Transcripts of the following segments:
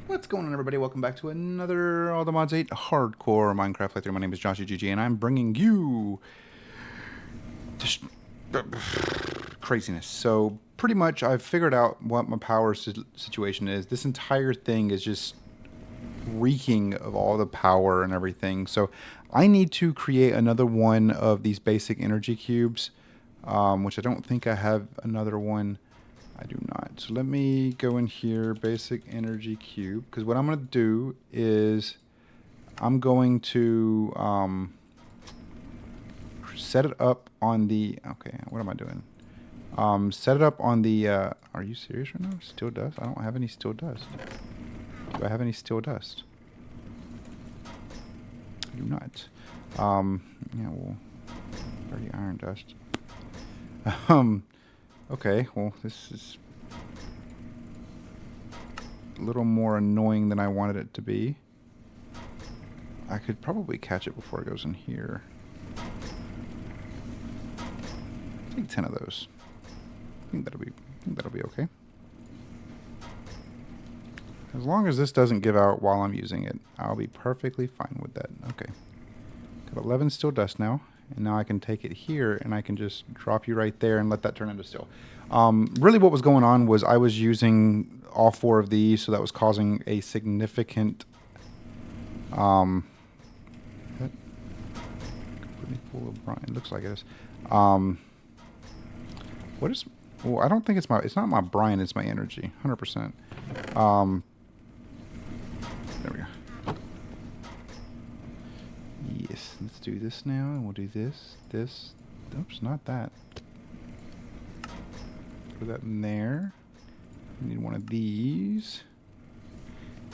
What's going on, everybody? Welcome back to another All the Mods 8 Hardcore Minecraft playthrough. My name is JawshyGG, and I'm bringing you just craziness. So, pretty much, I've figured out what my power situation is. This entire thing is just reeking of all the power and everything. So, I need to create another one of these basic energy cubes, which I don't think I have another one. I do not. So let me go in here, basic energy cube, because what I'm going to do is I'm going to set it up on the, okay, what am I doing? Set it up on the, are you serious right now? Steel dust? I don't have any steel dust. Do I have any steel dust? I do not. Yeah, well, 30 iron dust. Okay, well, this is a little more annoying than I wanted it to be. I could probably catch it before it goes in here. Take 10 of those. I think that'll be okay. As long as this doesn't give out while I'm using it, I'll be perfectly fine with that. Okay. Got 11 steel dust now. And now I can take it here and I can just drop you right there and let that turn into steel. Really what was going on was I was using all 4 of these, so that was causing a significant completely full of brine. It looks like it is. What is, well, I don't think it's not my brine, it's my energy, 100%. There we go. Yes, let's do this now, and we'll do this. Oops, not that. Put that in there. We need one of these.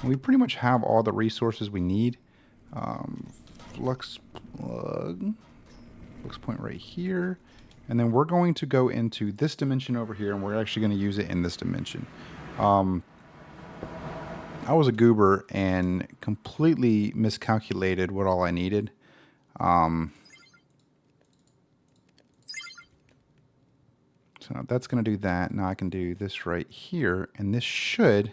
And we pretty much have all the resources we need. Flux plug. Flux point right here. And then we're going to go into this dimension over here, and we're actually going to use it in this dimension. I was a goober and completely miscalculated what all I needed. So now that's going to do that. Now I can do this right here, and this should,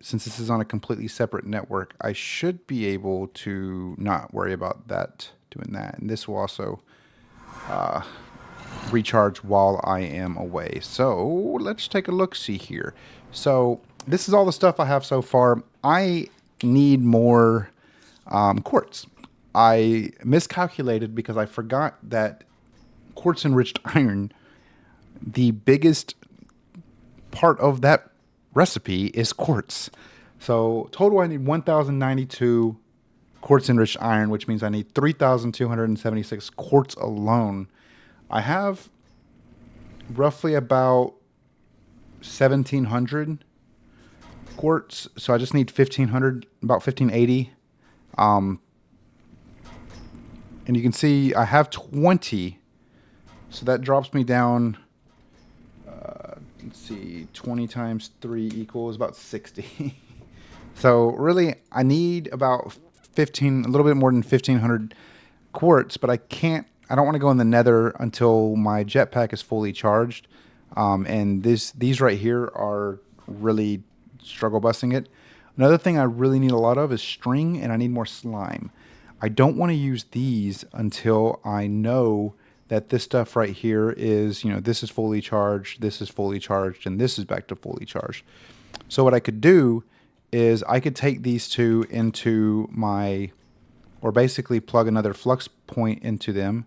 since this is on a completely separate network, I should be able to not worry about that, doing that. And this will also recharge while I am away. So let's take a look-see here. So this is all the stuff I have so far. I need more quartz. I miscalculated because I forgot that quartz-enriched iron, the biggest part of that recipe is quartz. So total I need 1,092 quartz-enriched iron, which means I need 3,276 quartz alone. I have roughly about 1,700 quartz, so I just need 1,500, about 1,580. And you can see I have 20, so that drops me down, let's see, 20 times 3 equals about 60. So really, I need about 15, a little bit more than 1,500 quartz, but I don't want to go in the nether until my jetpack is fully charged. And these right here are really struggle busting it. Another thing I really need a lot of is string, and I need more slime. I don't want to use these until I know that this stuff right here is, this is fully charged, this is fully charged, and this is back to fully charged. So what I could do is I could take these two into or basically plug another flux point into them,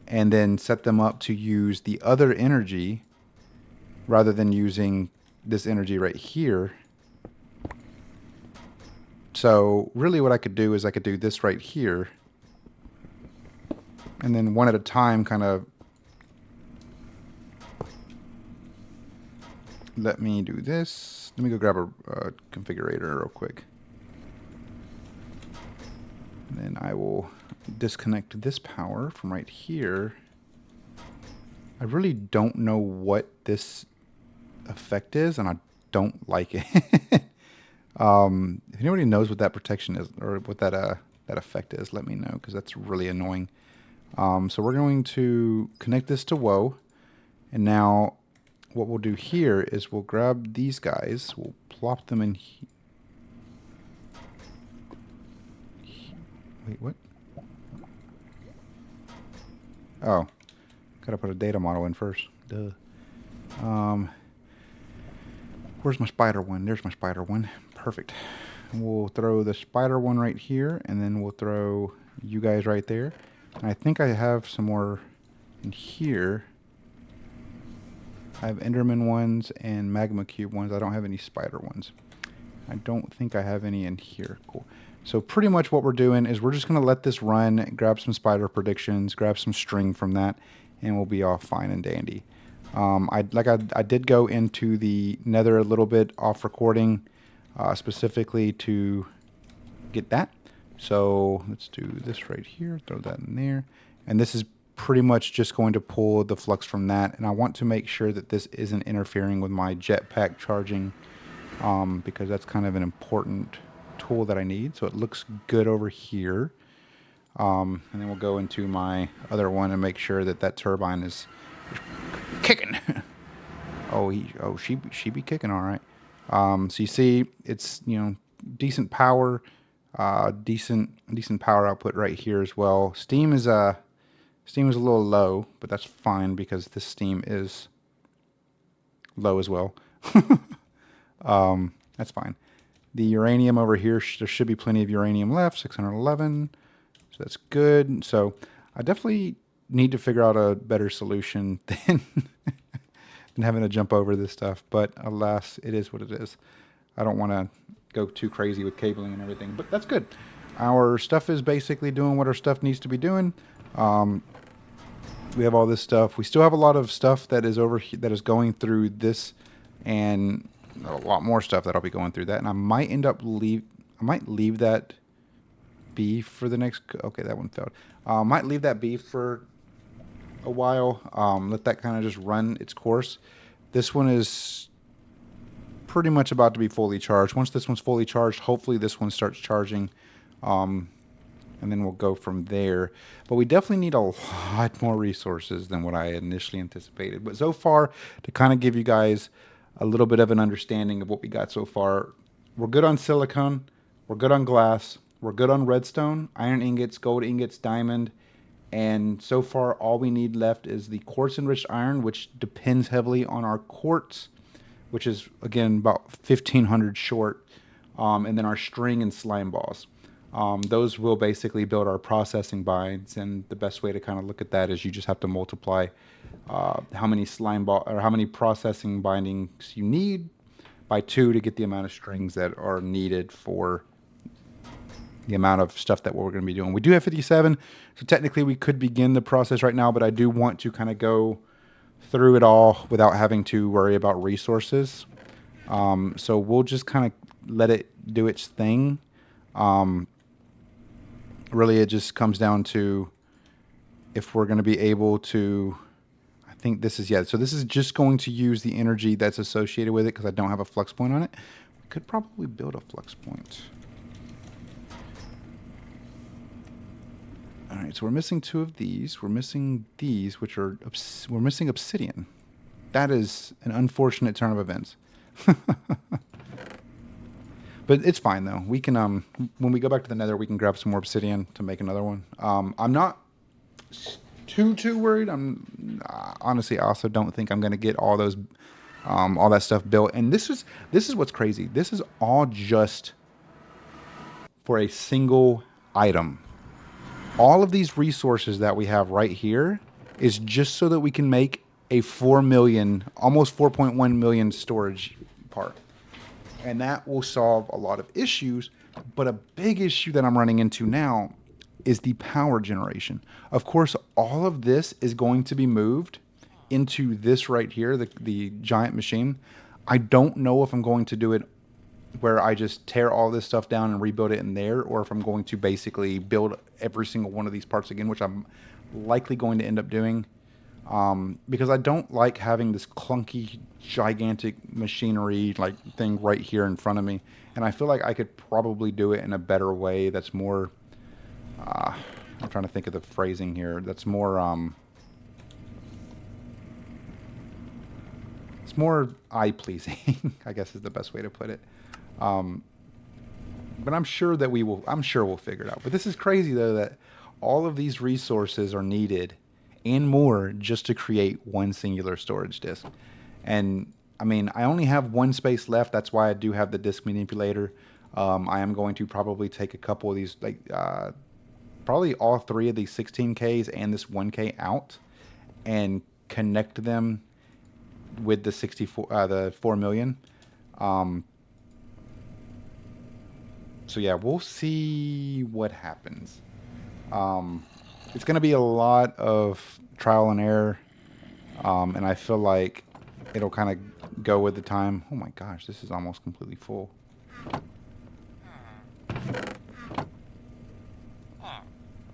and then set them up to use the other energy rather than using this energy right here. So really what I could do is I could do this right here, and then one at a time kind of let me do this. Let me go grab a configurator real quick. And then I will disconnect this power from right here. I really don't know what this effect is, and I don't like it. If anybody knows what that protection is, or what that effect is, let me know, because that's really annoying. So we're going to connect this to Woe, and now what we'll do here is we'll grab these guys, we'll plop them in Wait, what? Oh, gotta put a data model in first. Duh. Where's my spider one? There's my spider one. Perfect. We'll throw the spider one right here, and then we'll throw you guys right there. And I think I have some more in here. I have Enderman ones and Magma Cube ones. I don't have any spider ones. I don't think I have any in here. Cool. So pretty much what we're doing is we're just going to let this run, grab some spider predictions, grab some string from that, and we'll be all fine and dandy. I did go into the Nether a little bit off recording, specifically to get that. So let's do this right here, throw that in there. And this is pretty much just going to pull the flux from that. And I want to make sure that this isn't interfering with my jetpack charging, because that's kind of an important tool that I need. So it looks good over here. And then we'll go into my other one and make sure that that turbine is kicking. she be kicking all right. So you see, it's, you know, decent power, decent power output right here as well. Steam is a little low, but that's fine because this steam is low as well. That's fine. The uranium over here, there should be plenty of uranium left, 611. So that's good. So I definitely need to figure out a better solution than having to jump over this stuff. But alas, it is what it is. I don't want to go too crazy with cabling and everything, but that's good. Our stuff is basically doing what our stuff needs to be doing. We have all this stuff. We still have a lot of stuff that is over here, that is going through this, and a lot more stuff that'll be going through that. And I might leave that be for the next. Okay, that one failed. Might leave that be for a while. Let that kind of just run its course. This one is pretty much about to be fully charged. Once this one's fully charged, hopefully this one starts charging. And then we'll go from there. But we definitely need a lot more resources than what I initially anticipated. But so far, to kind of give you guys a little bit of an understanding of what we got so far, we're good on silicone, we're good on glass, we're good on redstone, iron ingots, gold ingots, diamond, and so far all we need left is the quartz enriched iron, which depends heavily on our quartz, which is again about 1,500 short, and then our string and slime balls. Those will basically build our processing binds, and the best way to kind of look at that is you just have to multiply how many slime ball or how many processing bindings you need by 2 to get the amount of strings that are needed for the amount of stuff that we're going to be doing. We do have 57, so technically we could begin the process right now, but I do want to kind of go through it all without having to worry about resources. So we'll just kind of let it do its thing. Really, it just comes down to if we're going to be able to, I think this is, so this is just going to use the energy that's associated with it because I don't have a flux point on it. We could probably build a flux point. All right, so we're missing 2 of these. We're missing these, which are, we're missing obsidian. That is an unfortunate turn of events. But it's fine, though. We can, when we go back to the nether, we can grab some more obsidian to make another one. I'm not too worried. Honestly, I also don't think I'm going to get all those, all that stuff built. And this is what's crazy. This is all just for a single item. All of these resources that we have right here is just so that we can make a 4 million, almost 4.1 million storage part. And that will solve a lot of issues. But a big issue that I'm running into now is the power generation. Of course, all of this is going to be moved into this right here, the giant machine. I don't know if I'm going to do it where I just tear all this stuff down and rebuild it in there, or if I'm going to basically build every single one of these parts again, which I'm likely going to end up doing. Because I don't like having this clunky, gigantic machinery like thing right here in front of me. And I feel like I could probably do it in a better way that's more, I'm trying to think of the phrasing here, that's more, it's more eye-pleasing, I guess is the best way to put it. But I'm sure that we will. I'm sure we'll figure it out. But this is crazy though that all of these resources are needed and more just to create one singular storage disk. And I mean, I only have one space left. That's why I do have the disk manipulator. I am going to probably take a couple of these, like probably all three of these 16Ks and this 1K out, and connect them with the 64, the 4 million. Um, so yeah, we'll see what happens. Um, it's going to be a lot of trial and error, and I feel like it'll kind of go with the time. Oh my gosh, this is almost completely full.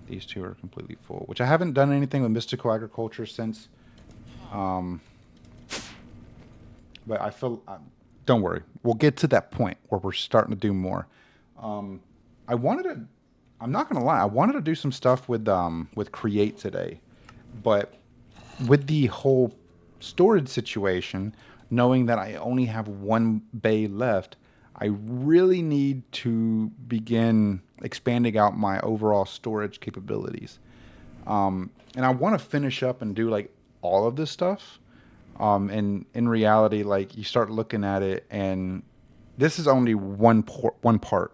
These two are completely full, which I haven't done anything with mystical agriculture since. Um, but I feel, don't worry, we'll get to that point where we're starting to do more. Um, I wanted to, I'm not gonna lie, I wanted to do some stuff with create today, but with the whole storage situation, knowing that I only have one bay left, I really need to begin expanding out my overall storage capabilities. And I want to finish up and do like all of this stuff. And in reality, like you start looking at it, and this is only one part.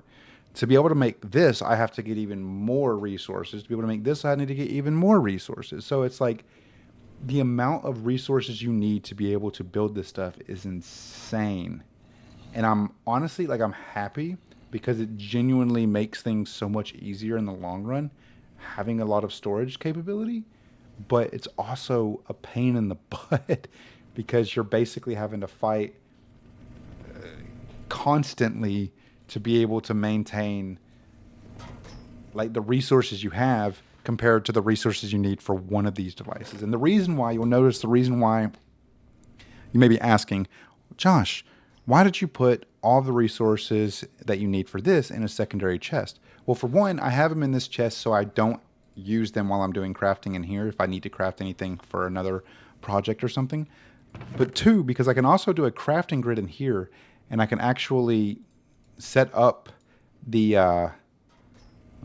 To be able to make this, I have to get even more resources. To be able to make this, I need to get even more resources. So it's like the amount of resources you need to be able to build this stuff is insane. And I'm honestly like I'm happy because it genuinely makes things so much easier in the long run having a lot of storage capability, but it's also a pain in the butt because you're basically having to fight constantly to be able to maintain like the resources you have compared to the resources you need for one of these devices. And the reason why, you'll notice the reason why you may be asking, Josh, why did you put all the resources that you need for this in a secondary chest? Well, for one, I have them in this chest so I don't use them while I'm doing crafting in here if I need to craft anything for another project or something. But two, because I can also do a crafting grid in here, and I can actually set up the, well,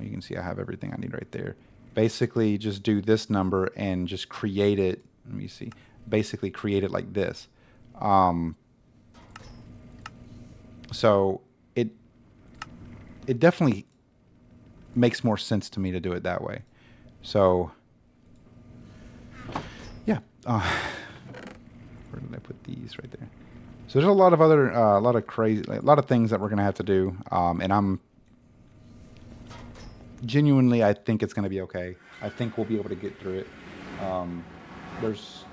you can see I have everything I need right there. Basically, just do this number and just create it. Let me see. Basically, create it like this. So it definitely makes more sense to me to do it that way. So yeah, where did I put these? Right there. So there's a lot of other, a lot of crazy, like, a lot of things that we're gonna have to do, and I'm genuinely, I think it's gonna be okay. I think we'll be able to get through it. There's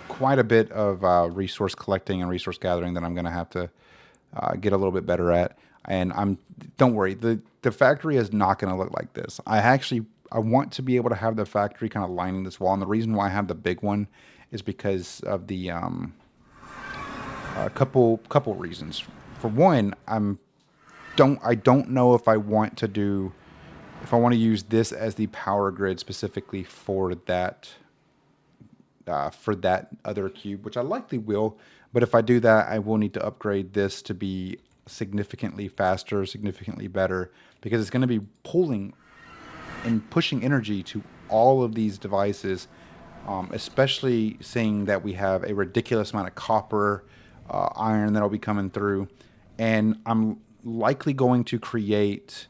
quite a bit of resource collecting and resource gathering that I'm gonna have to get a little bit better at. And don't worry, the factory is not going to look like this. I want to be able to have the factory kind of lining this wall. And the reason why I have the big one is because of the couple reasons. For one, I don't know if I want to use this as the power grid specifically for that other cube, which I likely will. But if I do that, I will need to upgrade this to be significantly faster, significantly better, because it's going to be pulling and pushing energy to all of these devices, especially seeing that we have a ridiculous amount of copper, iron that'll be coming through. And I'm likely going to create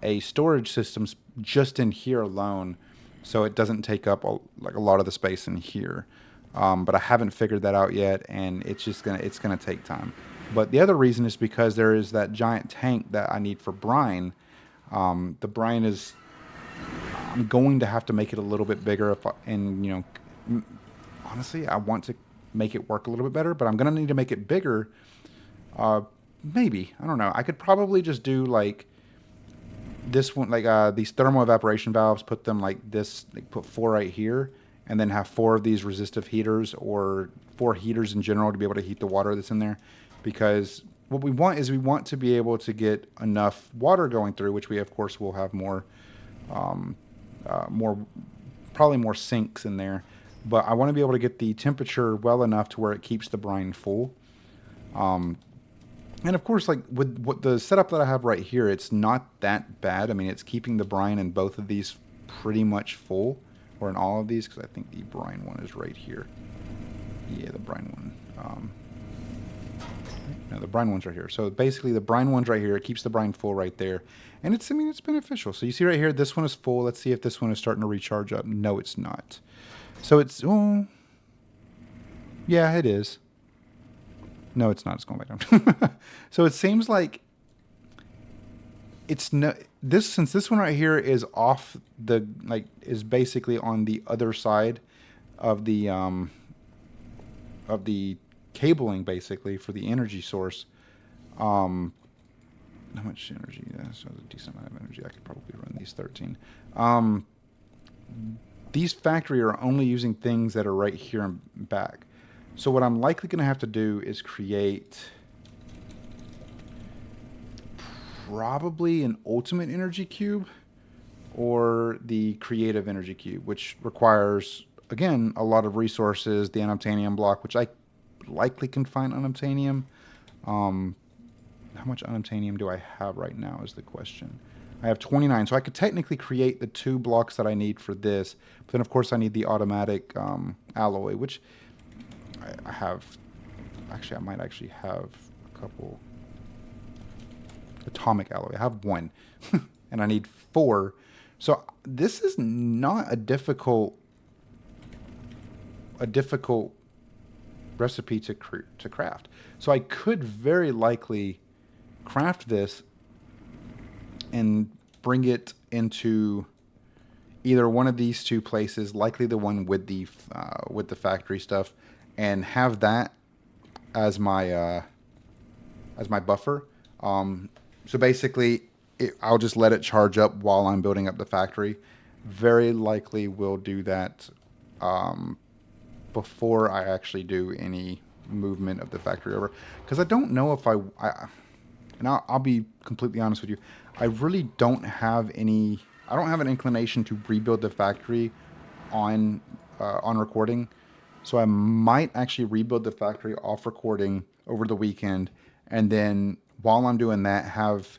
a storage system just in here alone, so it doesn't take up a lot of the space in here. But I haven't figured that out yet, and it's gonna take time. But the other reason is because there is that giant tank that I need for brine. The brine is, I'm going to have to make it a little bit bigger, honestly, I want to make it work a little bit better, but I'm gonna need to make it bigger. Maybe, I don't know. I could probably just do like this one, like these thermal evaporation valves, put them like this, like put 4 right here, and then have 4 of these resistive heaters, or 4 heaters in general, to be able to heat the water that's in there. Because what we want is we want to be able to get enough water going through, which we of course will have probably more sinks in there. But I want to be able to get the temperature well enough to where it keeps the brine full. And of course, like with what the setup that I have right here, it's not that bad. I mean, it's keeping the brine in both of these pretty much full, or in all of these, because I think the brine one is right here. Yeah, the brine one. No, the brine one's right here. So basically, the brine one's right here. It keeps the brine full right there, and it's, I mean, it's beneficial. So you see right here, this one is full. Let's see if this one is starting to recharge up. No, it's not. So it's, oh, yeah, it is. No, it's not. It's going back down. So it seems like it's no this, since this one right here is off the, like, is basically on the other side of the cabling, basically, for the energy source. Um, how much energy? Yeah, so a decent amount of energy. I could probably run these 13. Um, these factory are only using things that are right here and back. So what I'm likely going to have to do is create probably an ultimate energy cube or the creative energy cube, which requires, again, a lot of resources, the unobtainium block, which I likely can find unobtainium. How much unobtainium do I have right now is the question. I have 29, so I could technically create the 2 blocks that I need for this. But then, of course, I need the automatic alloy, which I have. Actually, I might actually have a couple. Atomic alloy. I have 1, and I need 4. So this is not a difficult recipe to craft. So I could very likely craft this and bring it into either one of these 2 places, likely the one with the factory stuff, and have that as my buffer. So basically, I'll just let it charge up while I'm building up the factory. Very likely will do that before I actually do any movement of the factory over. Because I don't know if and I'll be completely honest with you, I really don't have I don't have an inclination to rebuild the factory on recording. So I might actually rebuild the factory off recording over the weekend, and then while I'm doing that, have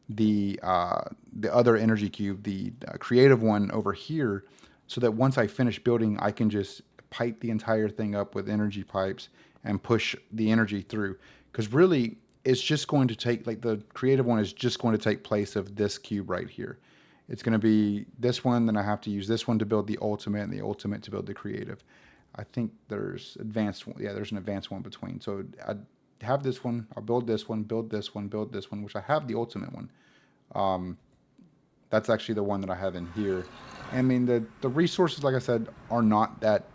the other energy cube, the creative one, over here, so that once I finish building, I can just pipe the entire thing up with energy pipes and push the energy through. Because really, it's just going to take, like, the creative one is just going to take place of this cube right here. It's going to be this one, then I have to use this one to build the ultimate, and the ultimate to build the creative. I think there's advanced one. Yeah, there's an advanced one between. So I have this one. I'll build this one, build this one, build this one, which I have the ultimate one. That's actually the one that I have in here. I mean, the resources, like I said, are not that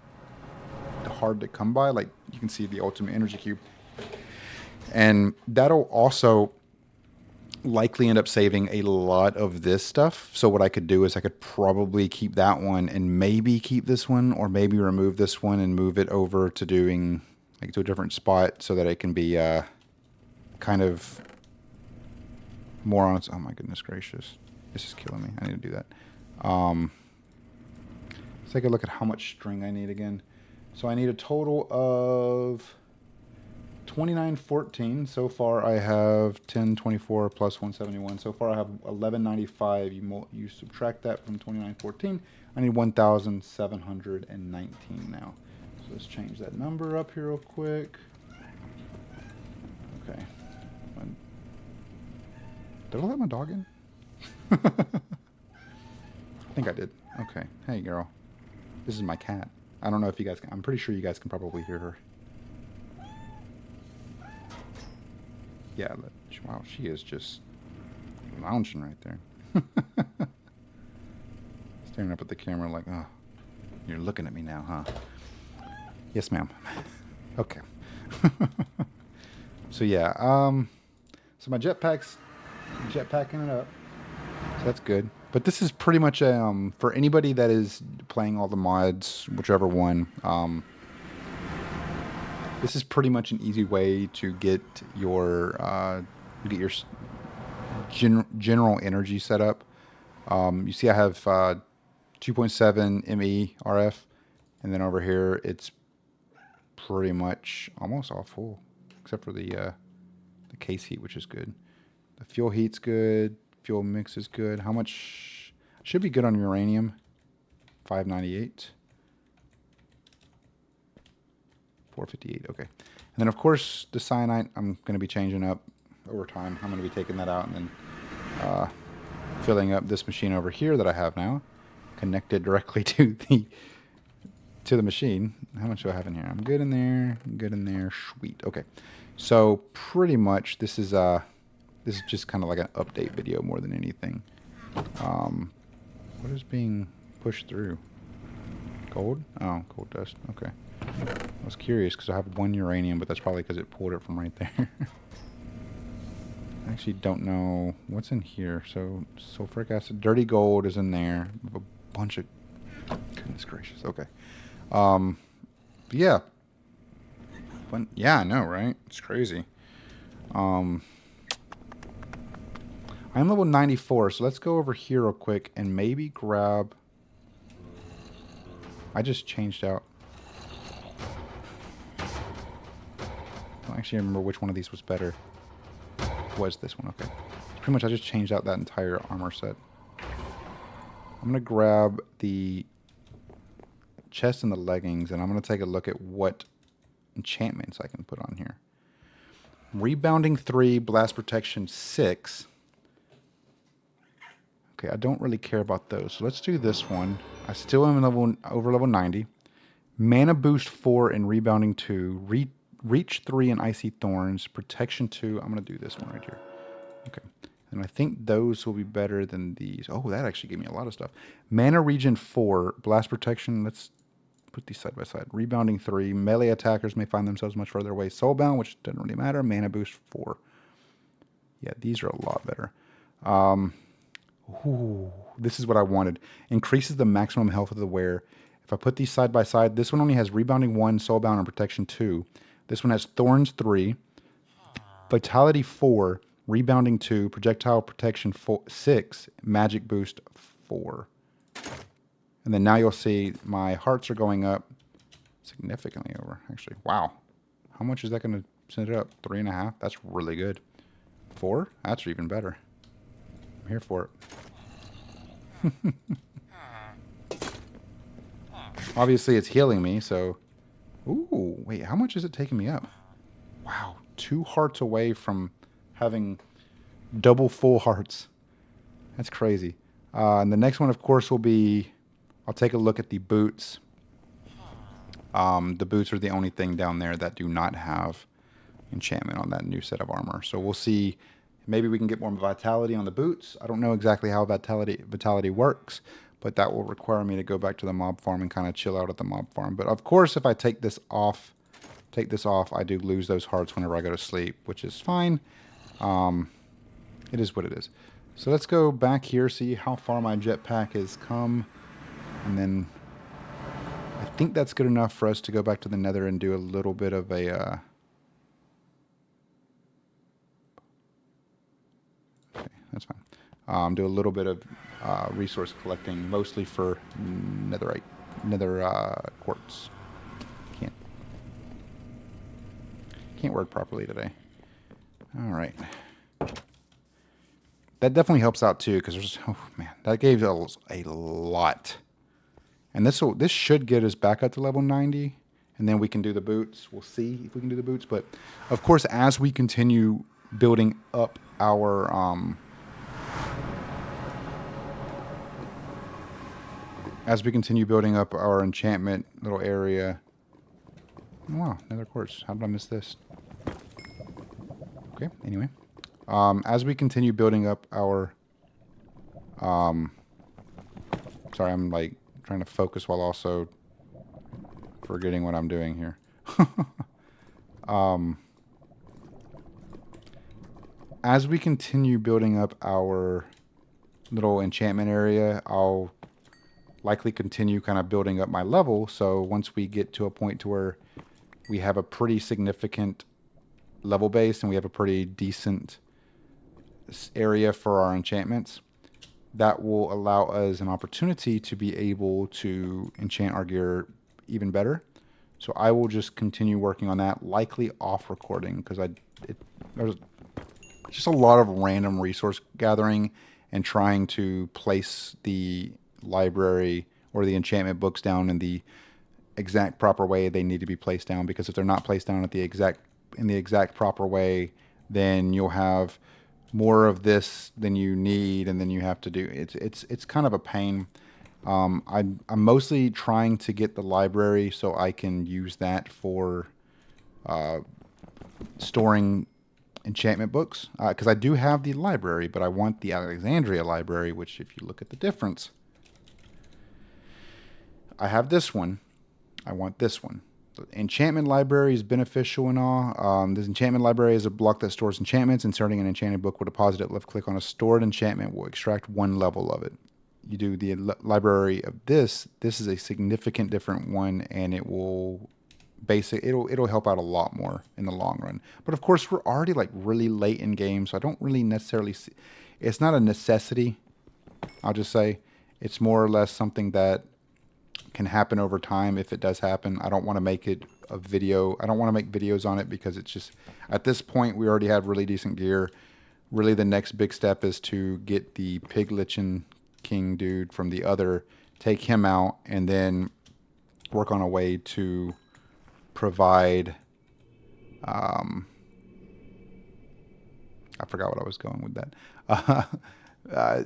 hard to come by. Like, you can see the ultimate energy cube. And that'll also likely end up saving a lot of this stuff. So what I could do is I could probably keep that one and maybe keep this one, or maybe remove this one and move it over to doing, like, to a different spot so that it can be kind of more on its, oh my goodness gracious. This is killing me. I need to do that. Let's take a look at how much string I need again. So I need a total of 2914. So far I have 1024 plus 171. So far I have 1195. You subtract that from 2914. I need 1719 now. So let's change that number up here real quick. Okay. Did I let my dog in? I think I did. Okay. Hey, girl. This is my cat. I don't know if you guys can. I'm pretty sure you guys can probably hear her. Yeah. Wow, she is just lounging right there. Staring up at the camera like, oh, you're looking at me now, huh? Yes, ma'am. Okay. So yeah. So my jetpacking it up. So that's good. But this is pretty much for anybody that is playing all the mods, whichever one. This is pretty much an easy way to get your general energy set up. You see, I have 2.7 ME RF, and then over here it's pretty much almost all full, except for the the case heat, which is good. The fuel heat's good. Fuel mix is good. How much? Should be good on uranium. 598. 458. Okay. And then, of course, the cyanide, I'm going to be changing up over time. I'm going to be taking that out and then filling up this machine over here that I have now, connected directly to the machine. How much do I have in here? I'm good in there. I'm good in there. Sweet. Okay. So pretty much this is just kind of like an update video more than anything. What is being pushed through? Gold? Oh, gold dust. Okay. I was curious because I have 1 uranium, but that's probably because it pulled it from right there. I actually don't know what's in here. So sulfuric acid, dirty gold is in there. A bunch of, goodness gracious. Okay. Yeah. But yeah, I know, right? It's crazy. I'm level 94, so let's go over here real quick and maybe grab. I just changed out. I don't actually remember which one of these was better. Was this one? Okay. Pretty much I just changed out that entire armor set. I'm going to grab the chest and the leggings, and I'm going to take a look at what enchantments I can put on here. Rebounding 3, blast protection 6. Okay, I don't really care about those. So let's do this one. I still am over level 90. Mana boost 4 and rebounding 2. Reach 3 and icy thorns. Protection 2. I'm going to do this one right here. Okay. And I think those will be better than these. Oh, that actually gave me a lot of stuff. Mana regen 4. Blast protection. Let's put these side by side. Rebounding 3. Melee attackers may find themselves much further away. Soulbound, which doesn't really matter. Mana boost 4. Yeah, these are a lot better. Ooh, this is what I wanted. Increases the maximum health of the wearer. If I put these side by side, this one only has rebounding 1, soulbound, and protection 2. This one has thorns 3, vitality 4, rebounding 2, projectile protection 6, magic boost 4. And then now you'll see my hearts are going up significantly over. Actually, wow. How much is that going to send it up? 3.5? That's really good. 4? That's even better. I'm here for it. Obviously, it's healing me, so... Ooh, wait, how much is it taking me up? Wow, 2 hearts away from having double full hearts. That's crazy. And the next one, of course, will be... I'll take a look at the boots. The boots are the only thing down there that do not have enchantment on that new set of armor. So we'll see... Maybe we can get more vitality on the boots. I don't know exactly how vitality works, but that will require me to go back to the mob farm and kind of chill out at the mob farm. But of course, if I take this off, I do lose those hearts whenever I go to sleep, which is fine. It is what it is. So let's go back here, see how far my jetpack has come. And then I think that's good enough for us to go back to the nether and do a little bit of a... That's fine. Do a little bit of resource collecting, mostly for nether quartz. Can't work properly today. All right. That definitely helps out too, because there's, oh man, that gave us a lot. And this should get us back up to level 90, and then we can do the boots. We'll see if we can do the boots, but of course, as we continue building up our enchantment little area. Oh, wow, nether quartz. How did I miss this? Okay, anyway. As we continue building up our... sorry, I'm like trying to focus while also forgetting what I'm doing here. As we continue building up our little enchantment area, I'll likely continue kind of building up my level. So once we get to a point to where we have a pretty significant level base and we have a pretty decent area for our enchantments, that will allow us an opportunity to be able to enchant our gear even better. So I will just continue working on that, likely off recording, because just a lot of random resource gathering and trying to place the library or the enchantment books down in the exact proper way they need to be placed down, because if they're not placed down at the exact proper way, then you'll have more of this than you need, and then you have to do it's kind of a pain. I'm mostly trying to get the library so I can use that for storing enchantment books, because I do have the library, but I want the Alexandria library, which if you look at the difference, I have this one. I want this one. The enchantment library is beneficial and all. This enchantment library is a block that stores enchantments. Inserting an enchanted book will deposit it. Left click on a stored enchantment will extract one level of it. You do the library of this. This is a significant different one, and it will it'll help out a lot more in the long run. But of course, we're already like really late in game, so I don't really necessarily see. It's not a necessity. I'll just say it's more or less something that can happen over time if it does happen. I don't want to make it a video. I don't want to make videos on it because it's just, at this point, we already have really decent gear. Really, the next big step is to get the Piglichen King dude from the other, take him out, and then work on a way to provide. I forgot what I was going with that.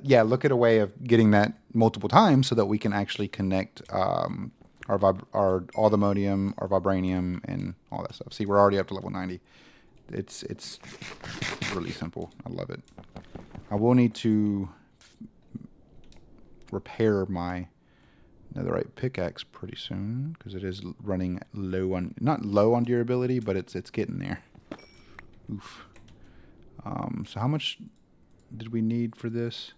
Yeah, look at a way of getting that multiple times so that we can actually connect our Aldemodium, our Vibranium, and all that stuff. See, we're already up to level 90. It's really simple. I love it. I will need to repair my netherite pickaxe pretty soon because it is running low on, not low on durability, but it's getting there. Oof. So how much did we need for this?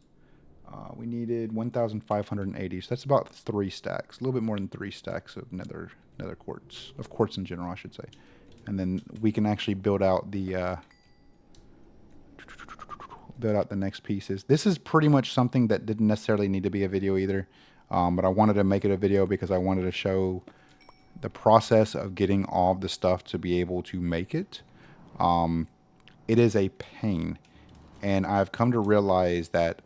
We needed 1,580. So that's about 3 stacks, a little bit more than 3 stacks of nether quartz, of quartz in general, I should say. And then we can actually build out the next pieces. This is pretty much something that didn't necessarily need to be a video either, but I wanted to make it a video because I wanted to show the process of getting all of the stuff to be able to make it. It is a pain. And I've come to realize that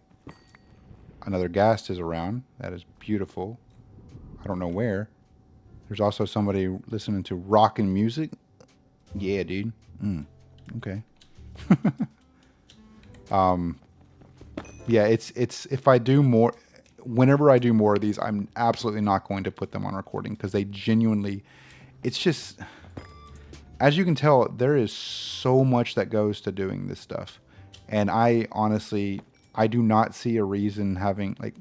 another ghast is around. That is beautiful. I don't know where. There's also somebody listening to rock and music. Yeah, dude. Okay. Yeah, it's if I do more, whenever I do more of these, I'm absolutely not going to put them on recording because they genuinely, it's just, as you can tell, there is so much that goes to doing this stuff. And I honestly, I do not see a reason having, like,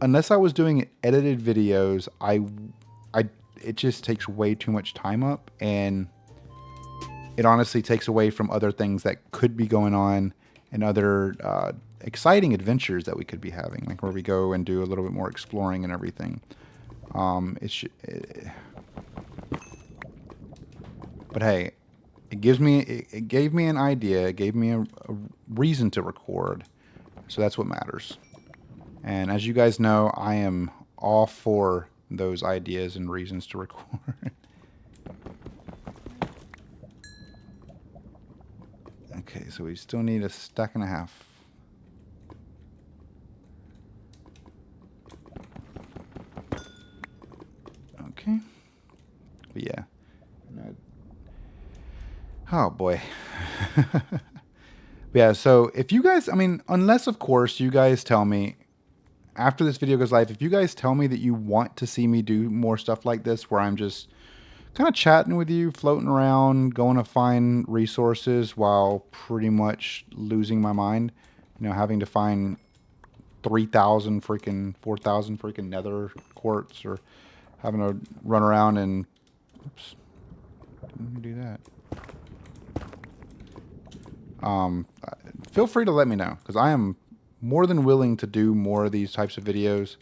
unless I was doing edited videos, it just takes way too much time up, and it honestly takes away from other things that could be going on and other exciting adventures that we could be having, like where we go and do a little bit more exploring and everything. But hey, it gave me an idea. It gave me a reason to record. So that's what matters. And as you guys know, I am all for those ideas and reasons to record. Okay, so we still need a stack and a half. Okay. But yeah. Oh boy. Yeah, so if you guys, I mean, unless of course you guys tell me after this video goes live, if you guys tell me that you want to see me do more stuff like this where I'm just kind of chatting with you, floating around, going to find resources while pretty much losing my mind, you know, having to find 3,000 freaking 4,000 freaking nether quartz, or having to run around and oops, didn't do that. Feel free to let me know, because I am more than willing to do more of these types of videos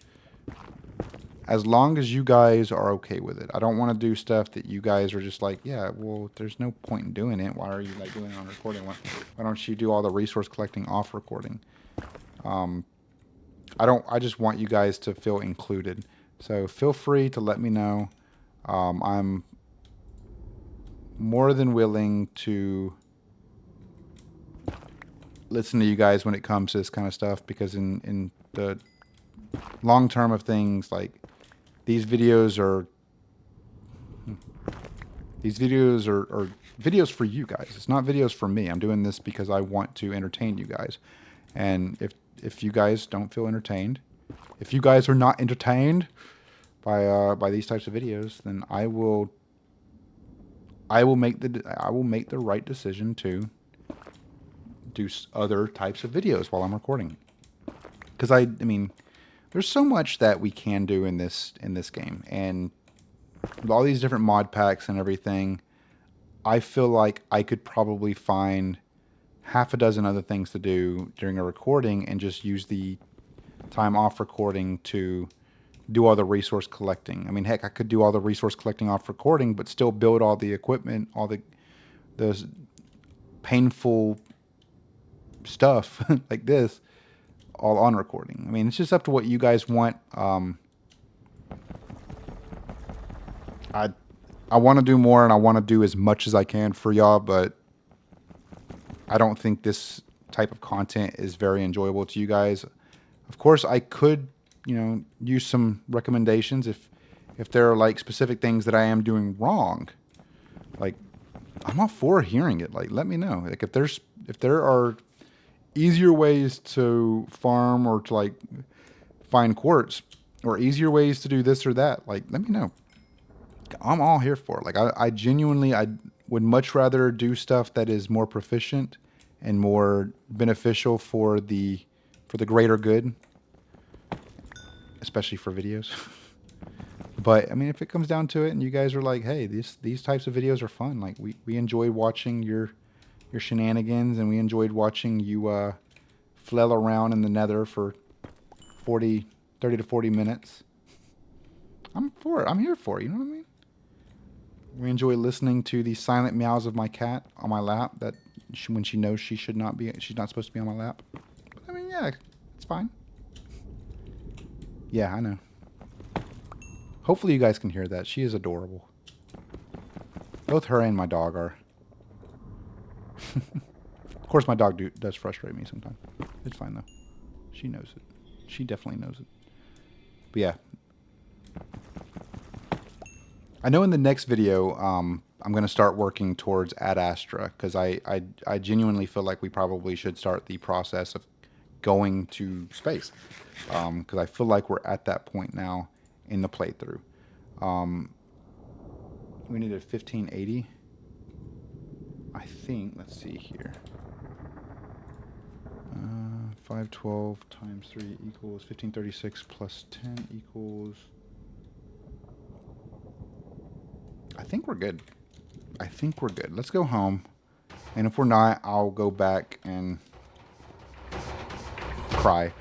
as long as you guys are okay with it. I don't want to do stuff that you guys are just like, yeah, well, there's no point in doing it. Why are you like doing it on recording? Why don't you do all the resource collecting off recording? I just want you guys to feel included. So feel free to let me know. I'm more than willing to listen to you guys when it comes to this kind of stuff, because in the long term of things, like these videos are videos for you guys. It's not videos for me. I'm doing this because I want to entertain you guys. And if you guys don't feel entertained, if you guys are not entertained by these types of videos, then I will make the right decision to do other types of videos while I'm recording. Because I mean, there's so much that we can do in this game, and with all these different mod packs and everything, I feel like I could probably find half a dozen other things to do during a recording and just use the time off recording to do all the resource collecting. I mean, heck, I could do all the resource collecting off recording, but still build all the equipment, all those painful stuff like this, all on recording. I mean, it's just up to what you guys want. I want to do more, and I want to do as much as I can for y'all, but I don't think this type of content is very enjoyable to you guys. Of course, I could, use some recommendations if there are like specific things that I am doing wrong. Like, I'm all for hearing it. Like, let me know. Like, if there are easier ways to farm or to like find quartz, or easier ways to do this or that, like, let me know. I'm all here for it. Like, I genuinely, I would much rather do stuff that is more proficient and more beneficial for the greater good, especially for videos. But I mean, if it comes down to it, and you guys are like, hey, these types of videos are fun. Like, we enjoy watching your shenanigans, and we enjoyed watching you flail around in the nether for 30 to 40 minutes. I'm for it. I'm here for it. You know what I mean? We enjoy listening to the silent meows of my cat on my lap. That when she knows she's not supposed to be on my lap. But, I mean, yeah, it's fine. Yeah, I know. Hopefully you guys can hear that. She is adorable. Both her and my dog are. Of course, my dog does frustrate me sometimes. It's fine though. She knows it. She definitely knows it. But yeah. I know in the next video, I'm going to start working towards Ad Astra, because I genuinely feel like we probably should start the process of going to space, because I feel like we're at that point now in the playthrough. We needed 1580. I think, let's see here. 512 times 3 equals 1536 plus 10 equals... I think we're good. I think we're good. Let's go home. And if we're not, I'll go back and cry.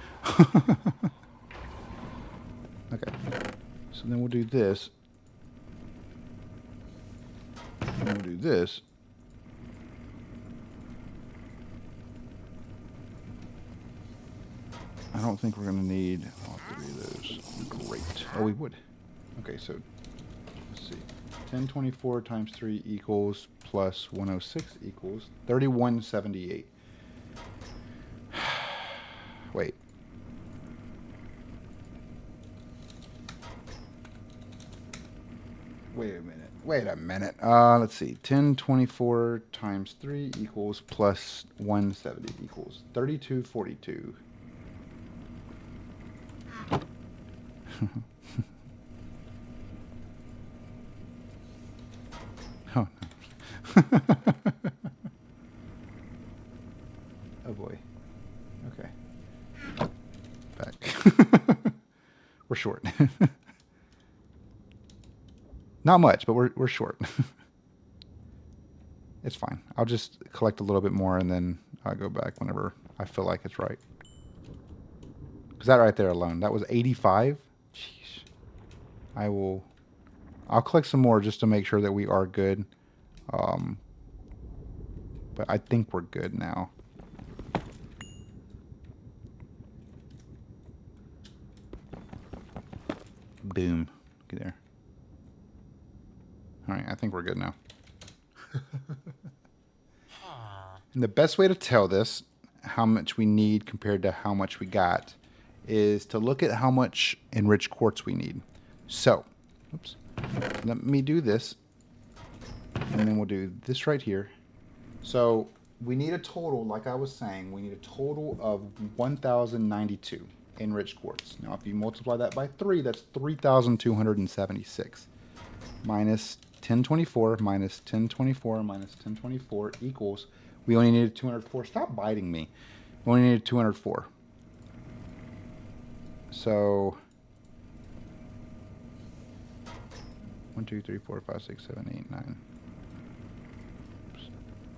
Okay. So then we'll do this. And we'll do this. I don't think we're going to need all three of those. Great. Oh, we would. Okay, so let's see. 1024 times 3 equals plus 106 equals 3178. Wait. Wait a minute. Wait a minute. Let's see. 1024 times 3 equals plus 170 equals 3242. Oh, no. Oh, boy. Okay. Back. We're short. Not much, but we're short. It's fine. I'll just collect a little bit more, and then I'll go back whenever I feel like it's right. Because that right there alone, that was 85? Jeez. I'll collect some more just to make sure that we are good. But I think we're good now. Boom. Look there. Alright, I think we're good now. And the best way to tell this, how much we need compared to how much we got is to look at how much enriched quartz we need. So, oops, let me do this, and then we'll do this right here. So we need a total, like I was saying, we need a total of 1,092 enriched quartz. Now, if you multiply that by 3, that's 3,276 minus 1024 minus 1024 minus 1024 equals, we only needed 204. Stop biting me. We only needed 204. So 1, 2, 3, 4, 5, 6, 7, 8, 9. Oops.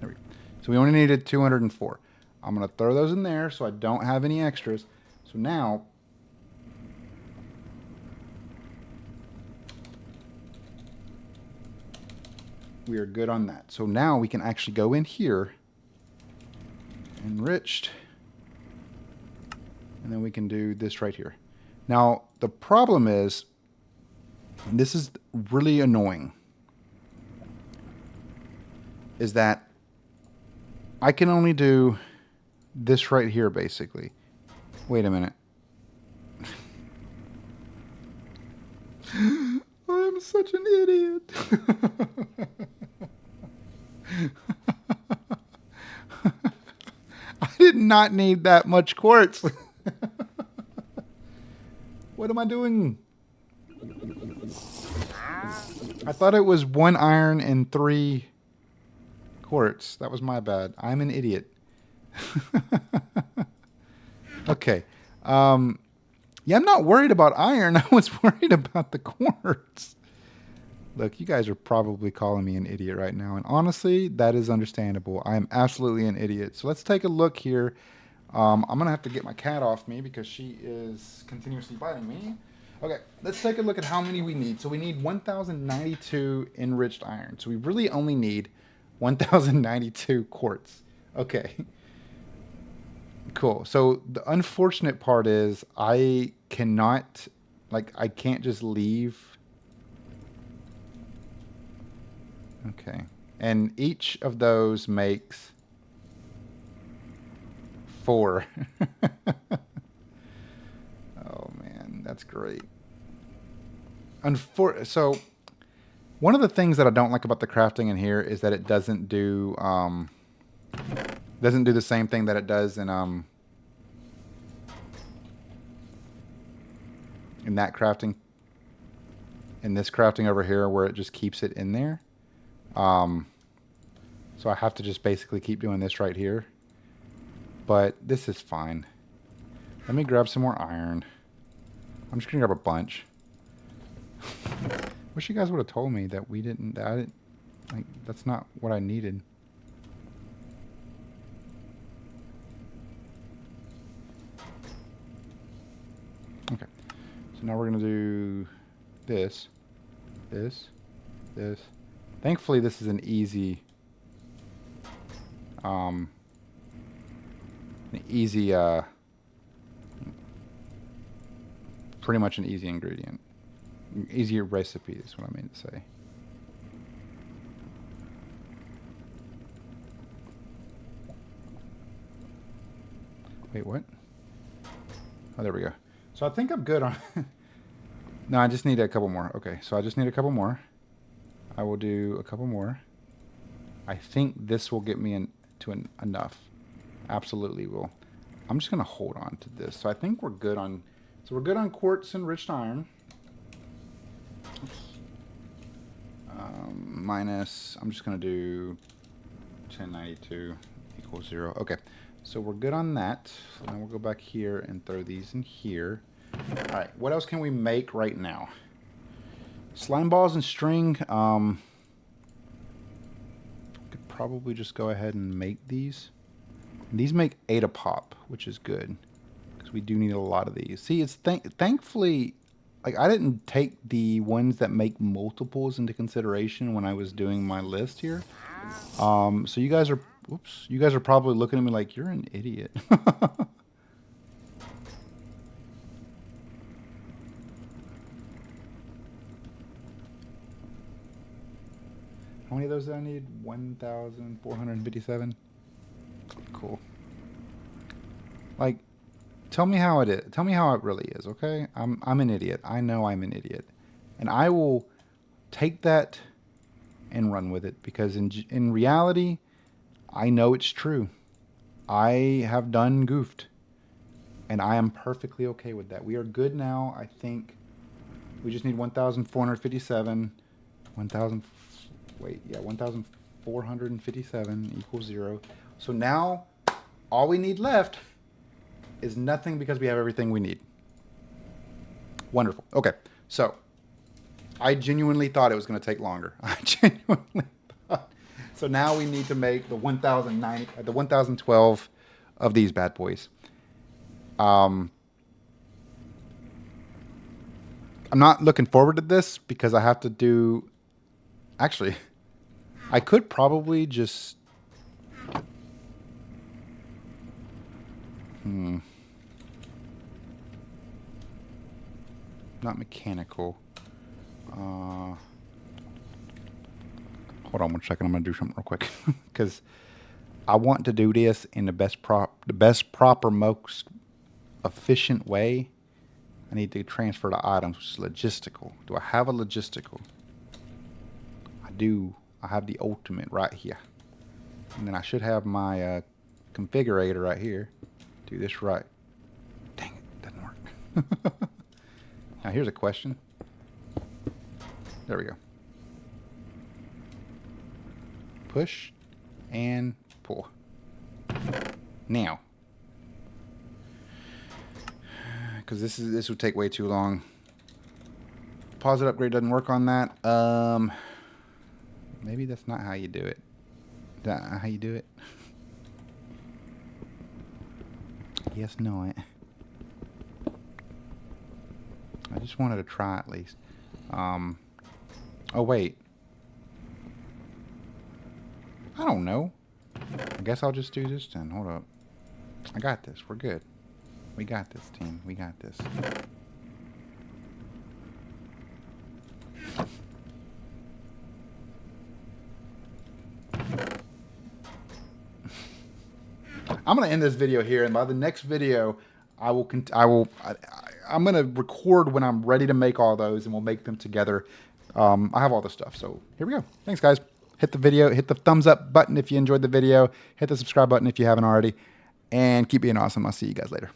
There we go. So we only needed 204. I'm going to throw those in there so I don't have any extras. So now we are good on that. So now we can actually go in here, enriched, and then we can do this right here. Now, the problem is, and this is really annoying, is that I can only do this right here, basically. Wait a minute. I'm such an idiot. I did not need that much quartz. What am I doing? I thought it was 1 iron and 3 quartz. That was my bad. I'm an idiot. Okay. Yeah, I'm not worried about iron. I was worried about the quartz. Look, you guys are probably calling me an idiot right now. And honestly, that is understandable. I am absolutely an idiot. So let's take a look here. I'm going to have to get my cat off me because she is continuously biting me. Okay, let's take a look at how many we need. So we need 1,092 enriched iron. So we really only need 1,092 quartz. Okay. Cool. So the unfortunate part is I cannot, I can't just leave. Okay. And each of those makes 4. Oh, man, that's great. So one of the things that I don't like about the crafting in here is that it doesn't do the same thing that it does in that crafting, in this crafting over here, where it just keeps it in there. So I have to just basically keep doing this right here. But this is fine. Let me grab some more iron. I'm just gonna grab a bunch. Wish you guys would have told me that we didn't. That's not what I needed. Okay. So now we're gonna do this, this. Thankfully, this is an easy, pretty much an easy ingredient. Easier recipe is what I mean to say. Wait, what? Oh, there we go. So I think I'm good on... No, I just need a couple more. Okay, so I just need a couple more. I will do a couple more. I think this will get me enough. Absolutely will. I'm just going to hold on to this. So I think we're good on... So we're good on quartz enriched iron. Minus... I'm just going to do 1092 equals 0. Okay. So we're good on that. So now we'll go back here and throw these in here. All right, what else can we make right now? Slime balls and string. Could probably just go ahead and make these. And these make 8 a pop, which is good because we do need a lot of these. See, it's thankfully, I didn't take the ones that make multiples into consideration when I was doing my list here. So you guys are, whoops, you guys are probably looking at me like you're an idiot. How many of those did I need? 1,457. Cool. Like, tell me how it is. Tell me how it really is, okay? I'm an idiot. I know I'm an idiot. And I will take that and run with it because in reality, I know it's true. I have done goofed and I am perfectly okay with that. We are good now. I think we just need 1,457. 1,000 wait, yeah, 1,457 equals 0. So now all we need left is nothing because we have everything we need. Wonderful. Okay, so I genuinely thought it was going to take longer. I genuinely thought. So now we need to make the 1,012 of these bad boys. I'm not looking forward to this because I have to do. Actually, I could probably just. Not mechanical. Hold on 1 second. I'm gonna do something real quick because I want to do this in the best proper, most efficient way. I need to transfer the items, which is logistical. Do I have a logistical? I do. I have the ultimate right here, and then I should have my configurator right here. Do this right. Dang it, doesn't work. Now here's a question. There we go. Push and pull. Now, because this would take way too long. Deposit upgrade doesn't work on that. Maybe that's not how you do it. Is that how you do it? Yes, not. I just wanted to try at least. Oh wait. I don't know. I guess I'll just do this then. Hold up. I got this. We're good. We got this, team. We got this. I'm gonna end this video here, and by the next video, I'm gonna record when I'm ready to make all those, and we'll make them together. I have all the stuff, so here we go. Thanks, guys. Hit the video, hit the thumbs up button if you enjoyed the video, hit the subscribe button if you haven't already, and keep being awesome. I'll see you guys later.